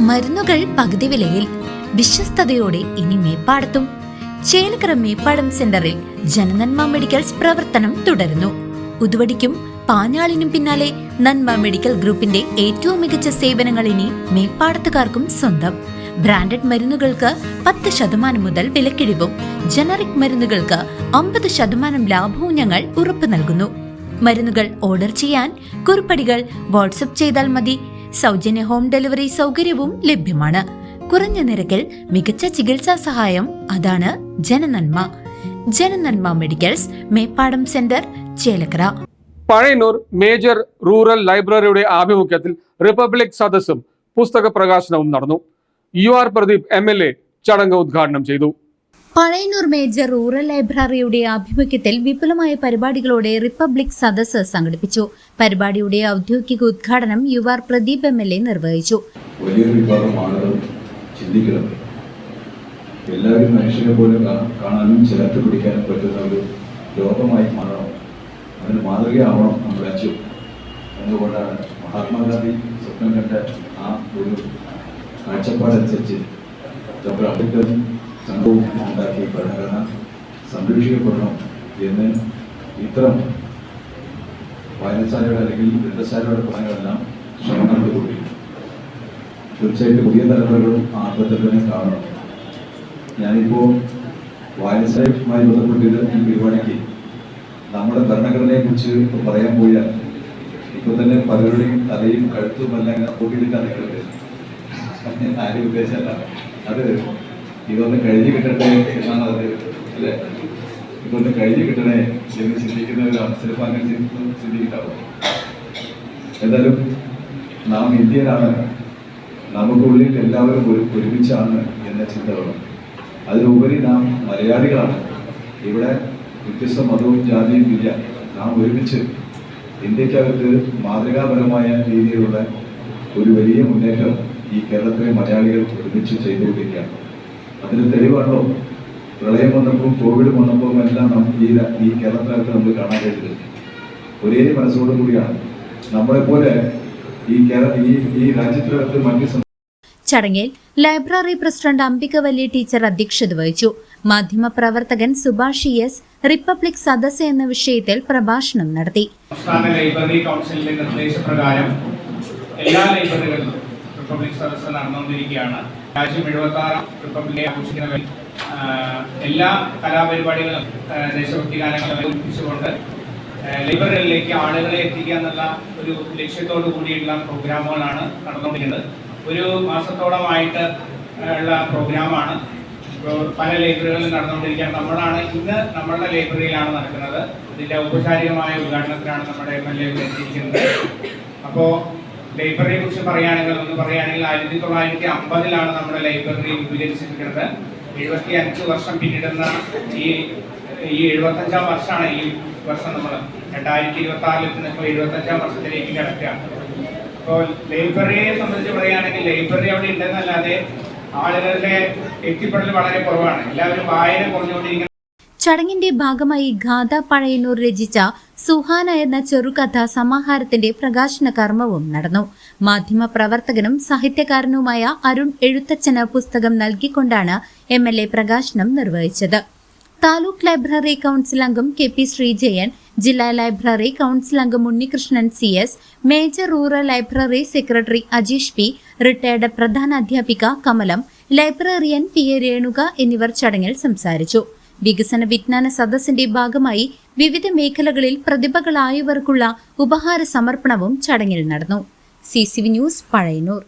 മരുന്നുകൾ പകുതി വിലയിൽ വിശ്വസ്തയോടെ ഇനി മേപ്പാടത്തും. ചേലക്കര മേപ്പാടം സെന്ററിൽ ജനനന്മ മെഡിക്കൽസ് പ്രവർത്തനം തുടരുന്നു. ഉതുവടിക്കും പാഞ്ഞാളിനും പിന്നാലെ നന്മ മെഡിക്കൽ ഗ്രൂപ്പിന്റെ ഏറ്റവും മികച്ച സേവനങ്ങൾ ഇനി മേപ്പാടത്തുകാർക്കും സ്വന്തം. ബ്രാൻഡഡ് മരുന്നുകൾക്ക് 10% മുതൽ വിലക്കിഴിവും ജനറിക് മരുന്നുകൾക്ക് 50% ലാഭവും ഞങ്ങൾ ഉറപ്പു നൽകുന്നു. മരുന്നുകൾ ഓർഡർ ചെയ്യാൻ കുറിപ്പടികൾ വാട്സ്ആപ്പ് ചെയ്താൽ മതി. സൗജന്യ ഹോം ഡെലിവറി സൗകര്യവും ലഭ്യമാണ്. കുറഞ്ഞ നിരക്കിൽ മികച്ച ചികിത്സാ സഹായം. അതാണ് Janananma. Janananma medicals, Meppadam centre, Chelakkara. Pazhayannur major rural ലൈബ്രറിയുടെ ആഭിമുഖ്യത്തിൽ റിപ്പബ്ലിക് സദസ്സും പുസ്തക പ്രകാശനവും നടന്നു. UR പ്രദീപ് MLA ചടങ്ങ് ഉദ്ഘാടനം ചെയ്തു. പഴയന്നൂർ മേജർ റൂറൽ ലൈബ്രറിയുടെ ആഭിമുഖ്യത്തിൽ വിപുലമായ പരിപാടികളോടെ റിപ്പബ്ലിക് സദസ്സ് സംഘടിപ്പിച്ചു. പരിപാടിയുടെ ഔദ്യോഗിക ഉദ്ഘാടനം UR പ്രദീപ് MLA നിർവഹിച്ചു. വലിയൊരു വിഭാഗം ആളുകൾ ചിന്തിക്കണം, എല്ലാവരും മനുഷ്യനെ പോലെ കാണാനും ചേർത്ത് പിടിക്കാനും പറ്റുന്ന ഒരു ലോകമായി മാറണം, അതിന് മാതൃകയാവണം നമ്മുടെ രാജ്യം. അതുകൊണ്ടാണ് മഹാത്മാഗാന്ധി സ്വപ്നം കണ്ട ആ ഒരു കാഴ്ചപ്പാടനുസരിച്ച് ഡോക്ടർ അംബേദ്കർ സംഘവും ഉണ്ടാക്കിയ ഭരണഘടന സംരക്ഷിക്കപ്പെടണം എന്ന് ഇത്തരം വായനശാലയുടെ അല്ലെങ്കിൽ ഗ്രന്ഥശാലയുടെ പദങ്ങളെല്ലാം ശ്രമം നടത്തിക്കൊണ്ടിരിക്കുന്നു. തീർച്ചയായിട്ടും പുതിയ തലമുറകളും ആ അർത്ഥത്തിൽ തന്നെ കാണണം. ഞാനിപ്പോൾ വായനശാലയുമായി ബന്ധപ്പെട്ടിട്ട് ഈ പരിപാടിക്ക് നമ്മുടെ ഭരണഘടനയെക്കുറിച്ച് പറയാൻ പോയാൽ ഇപ്പോൾ തന്നെ പലരുടെയും തലയും കഴുത്തുമെല്ലാം കൂട്ടിയിട്ടാണ് കിടക്കുന്നത്. ആരും ഉദ്ദേശമല്ല, അത് ഇതൊന്ന് കഴിഞ്ഞ് കിട്ടട്ടെ എന്നാണ്. അത് അല്ലേ, ഇതൊന്ന് കഴിഞ്ഞ് കിട്ടണേ എന്ന് ചിന്തിക്കുന്നവരാണ്. ചിലപ്പോൾ അങ്ങനെ ചിന്തിക്കാവും. എന്തായാലും നാം ഇന്ത്യയിലാണ്, നമുക്കുള്ളിൽ എല്ലാവരും ഒരുമിച്ചാണ് എന്ന ചിന്ത വേണം. അതിലുപരി നാം മലയാളികളാണ്. ഇവിടെ വ്യത്യസ്ത മതവും ജാതിയും ഇല്ല. നാം ഒരുമിച്ച് ഇന്ത്യക്കകത്ത് മാതൃകാപരമായ രീതിയിലുള്ള ഒരു വലിയ മുന്നേറ്റം ഈ കേരളത്തിലെ മലയാളികൾ ഒരുമിച്ച് ചെയ്തുകൊണ്ടിരിക്കുകയാണ്. അതിന് തെളിവാണല്ലോ പ്രളയം വന്നപ്പോൾ കോവിഡ് വന്നപ്പോൾ എല്ലാം ഈ കേരളത്തിനകത്ത് നമ്മൾ കാണാൻ കഴിഞ്ഞത്. ഒരേ മനസ്സോടു കൂടിയാണ് നമ്മളെപ്പോലെ ഈ രാജ്യത്തിനകത്ത് മറ്റ്. ചടങ്ങിൽ ലൈബ്രറി പ്രസിഡന്റ് അംബികവല്ലി ടീച്ചർ അധ്യക്ഷത വഹിച്ചു. മാധ്യമപ്രവർത്തകൻ സുഭാഷ് S റിപ്പബ്ലിക് സദസ്സ് എന്ന വിഷയത്തിൽ പ്രഭാഷണം നടത്തി. സംസ്ഥാന ലൈബ്രറി കൗൺസിലിന്റെ നിർദ്ദേശപ്രകാരം എല്ലാ ലൈബ്രറികളിലും റിപ്പബ്ലിക് സദസ്സ് നടന്നുകൊണ്ടിരിക്കുകയാണ്. രാജ്യം 76 റിപ്പബ്ലിക് ആഘോഷിക്കുന്ന എല്ലാ കലാപരിപാടികളും ദേശഭക്തി ഗാനങ്ങളും അവതരിപ്പിച്ചുകൊണ്ട് ലൈബ്രറികളിലേക്ക് ആളുകളെ എത്തിക്കുക എന്നുള്ള ഒരു ലക്ഷ്യത്തോടു കൂടിയുള്ള പ്രോഗ്രാമുകളാണ് നടന്നുകൊണ്ടിരിക്കുന്നത്. ഒരു മാസത്തോളമായിട്ട് ഉള്ള പ്രോഗ്രാമാണ് പല ലൈബ്രറികളിലും നടന്നുകൊണ്ടിരിക്കുകയാണ്. ഇന്ന് നമ്മളുടെ ലൈബ്രറിയിലാണ് നടക്കുന്നത്. ഇതിൻ്റെ ഔപചാരികമായ ഉദ്ഘാടനത്തിനാണ് നമ്മുടെ MLA എത്തിയിരിക്കുന്നത്. അപ്പോൾ ലൈബ്രറിയെ കുറിച്ച് പറയുകയാണെങ്കിൽ 1950 നമ്മുടെ ലൈബ്രറി വിപുലീകരിച്ചിരിക്കുന്നത്. 75 വർഷം പിന്നിടുന്ന ഈ 75-ാം വർഷമാണ് ഈ വർഷം. നമ്മൾ 2026 ഇപ്പോൾ 75-ാം വർഷത്തിലേക്ക് കിടക്കുകയാണ്. അപ്പോൾ ലൈബ്രറിയെ സംബന്ധിച്ച് പറയുകയാണെങ്കിൽ ലൈബ്രറി അവിടെ ഉണ്ടെന്നല്ലാതെ ആളുകളുടെ എത്തിപ്പെടൽ വളരെ കുറവാണ്. എല്ലാവരും വായന കുറഞ്ഞുകൊണ്ടിരിക്കുന്നത്. ചടങ്ങിന്റെ ഭാഗമായി ഗാഥ പഴയന്നൂർ രചിച്ച സുഹാന എന്ന ചെറുകഥ സമാഹാരത്തിന്റെ പ്രകാശന കർമ്മവും നടന്നു. മാധ്യമപ്രവർത്തകനും സാഹിത്യകാരനുമായ അരുൺ എഴുത്തച്ഛന് പുസ്തകം നൽകിക്കൊണ്ടാണ് MLA പ്രകാശനം നിർവഹിച്ചത്. താലൂക്ക് ലൈബ്രറി കൌൺസിൽ അംഗം KP ശ്രീജയൻ, ജില്ലാ ലൈബ്രറി കൌൺസിൽ അംഗം Unnikrishnan CS, major rural library secretary Ajeesh P, retired പ്രധാന അധ്യാപിക കമലം, ലൈബ്രറിയൻ PA രേണുക എന്നിവർ ചടങ്ങിൽ സംസാരിച്ചു. വികസന വിജ്ഞാന സദസ്സിന്റെ ഭാഗമായി വിവിധ മേഖലകളിൽ പ്രതിഭകളായവർക്കുള്ള ഉപഹാര സമർപ്പണവും ചടങ്ങിൽ നടന്നു. CCV news, Pazhayannur.